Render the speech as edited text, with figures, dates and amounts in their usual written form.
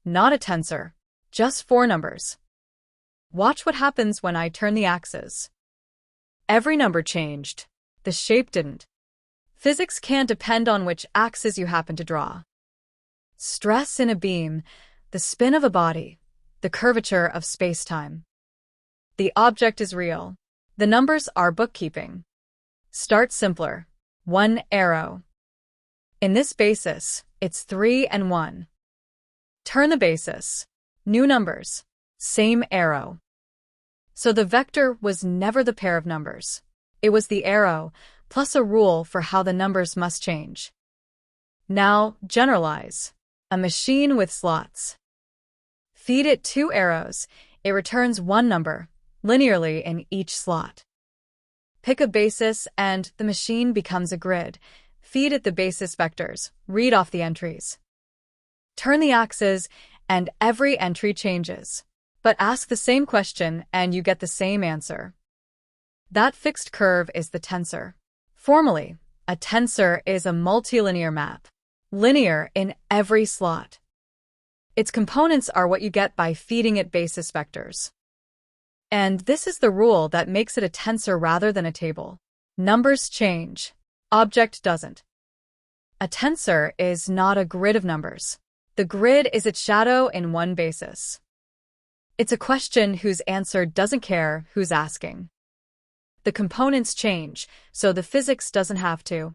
not a tensor, just 4 numbers. Watch what happens when I turn the axes. Every number changed. The shape didn't. Physics can't depend on which axis you happen to draw. Stress in a beam, the spin of a body, the curvature of spacetime. The object is real. The numbers are bookkeeping. Start simpler. 1 arrow. In this basis, it's 3 and 1. Turn the basis. New numbers. Same arrow. So the vector was never the pair of numbers. It was the arrow, plus a rule for how the numbers must change. Now, generalize. A machine with slots. Feed it 2 arrows. It returns 1 number, linearly in each slot. Pick a basis and the machine becomes a grid. Feed it the basis vectors. Read off the entries. Turn the axes and every entry changes. But ask the same question and you get the same answer. That fixed curve is the tensor. Formally, a tensor is a multilinear map, linear in every slot. Its components are what you get by feeding it basis vectors. And this is the rule that makes it a tensor rather than a table. Numbers change. Object doesn't. A tensor is not a grid of numbers. The grid is its shadow in one basis. It's a question whose answer doesn't care who's asking. The components change, so the physics doesn't have to.